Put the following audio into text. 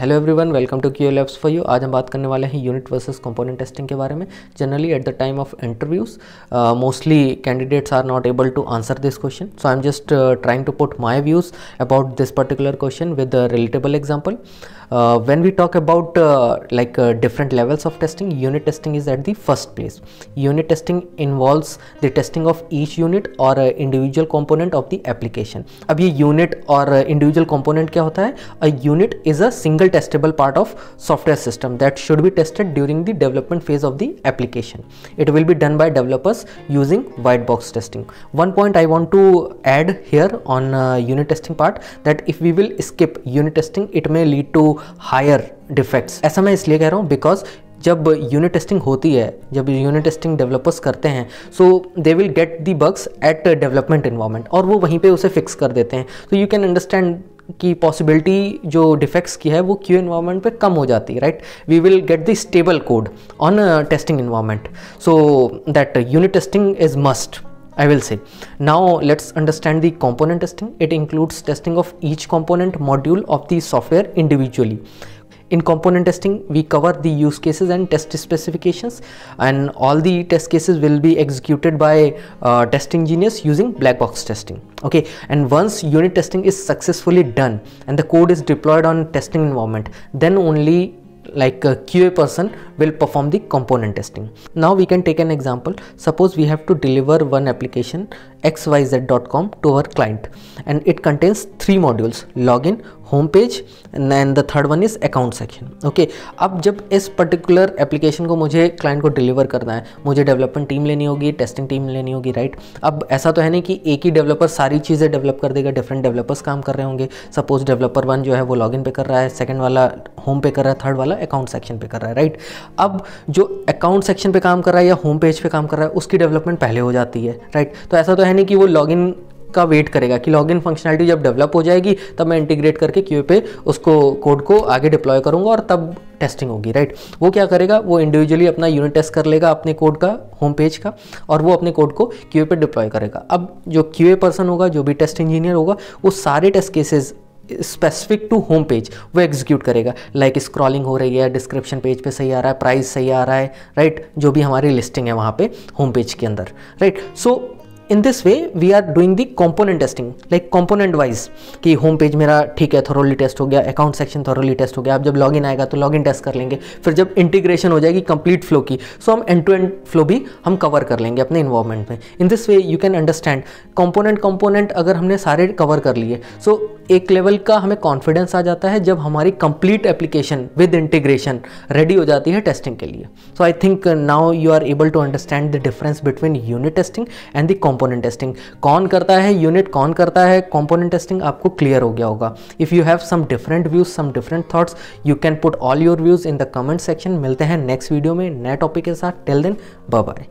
Hello everyone, welcome to Q Labs for you. आज हम बात करने वाले हैं यूनिट वर्सेस कंपोनेंट टेस्टिंग के बारे में। Generally at the time of interviews mostly candidates are not able to answer this question, so I am just trying to put my views about this particular question with a relatable example. When we talk about different levels of testing, unit testing is at the first place. Unit testing involves the testing of each unit or individual component of the application. अब ये unit और individual component क्या होता है? A unit is a single testable part of software system that should be tested during the development phase of the application. It will be done by developers using white box testing. One point I want to add here on unit testing part, that if we will skip unit testing, it may lead to higher defects. ऐसा मैं इसलिए कह रहा हूँ because जब unit testing होती है, जब यूनिट टेस्टिंग डेवलपर्स करते हैं, so they will get the bugs at development environment और वो वहीं पे उसे फिक्स कर देते हैं. तो यू कैन अंडरस्टैंड की पॉसिबिलिटी जो डिफेक्ट्स की है वो क्यू इन्वायरमेंट पे कम हो जाती है, right. We will get the stable code on testing environment, so that unit testing is must, I will say. Now let's understand the component testing. It includes testing of each component module of the software individually. In component testing, we cover the use cases and test specifications, and all the test cases will be executed by test engineers using black box testing. Okay, and once unit testing is successfully done and the code is deployed on testing environment, then only like a QA person will perform the component testing. Now we can take an example. Suppose we have to deliver one application xyz.com to our client, and it contains 3 modules: login, home page, and then the third one is account section. Okay, अब जब इस particular application को मुझे client को deliver करना है, मुझे development team लेनी होगी, टेस्टिंग टीम लेनी होगी, राइट. अब ऐसा तो है नहीं कि एक ही डेवलपर सारी चीज़ें डेवलप कर देगा, डिफरेंट डेवलपर्स काम कर रहे होंगे. सपोज डेवलपर 1 जो है वो लॉगिन पे कर रहा है, सेकंड वाला होम पे कर रहा है, थर्ड वाला अकाउंट सेक्शन पे कर रहा है, राइट. अब जो अकाउंट सेक्शन पे काम कर रहा है या होम पेज पे काम कर रहा है, उसकी डेवलपमेंट पहले हो जाती है, राइट. तो ऐसा तो है नहीं कि वो लॉगिन का वेट करेगा कि लॉगिन फंक्शनलिटी जब डेवलप हो जाएगी तब मैं इंटीग्रेट करके क्यूए पे उसको कोड को आगे डिप्लॉय करूंगा और तब टेस्टिंग होगी, राइट. वो क्या करेगा, वो इंडिविजुअली अपना यूनिट टेस्ट कर लेगा अपने कोड का, होम पेज का, और वो अपने कोड को क्यूए पे डिप्लॉय करेगा. अब जो क्यूए पर्सन होगा, जो भी टेस्ट इंजीनियर होगा, वो सारे test cases specific to home page वो एग्जीक्यूट करेगा. लाइक स्क्रॉलिंग हो रही है, डिस्क्रिप्शन पेज पे सही आ रहा है, प्राइस सही आ रहा है, राइट. जो भी हमारी लिस्टिंग है वहाँ पे होम पेज के अंदर, right. So in this way we are doing the component testing, like component wise कि होम पेज मेरा ठीक है, थोरोली टेस्ट हो गया, अकाउंट सेक्शन थोरोली टेस्ट हो गया. अब जब लॉगिन आएगा तो लॉगिन टेस्ट कर लेंगे. फिर जब इंटीग्रेशन हो जाएगी कंप्लीट फ्लो की, सो हम एंड टू एंड फ्लो भी हम कवर कर लेंगे अपने इन्वॉल्वमेंट में. इन this way you can understand component अगर हमने सारे कवर कर लिए, सो एक लेवल का हमें कॉन्फिडेंस आ जाता है जब हमारी complete application with integration ready हो जाती है टेस्टिंग के लिए. So I think now you are able to understand the difference between unit testing and the component testing. कौन करता है यूनिट, कौन करता है कंपोनेंट टेस्टिंग, आपको क्लियर हो गया होगा. If you have some different views, some different thoughts, you can put all your views in the comment section. मिलते हैं नेक्स्ट वीडियो में नए टॉपिक के साथ. Till then, bye bye.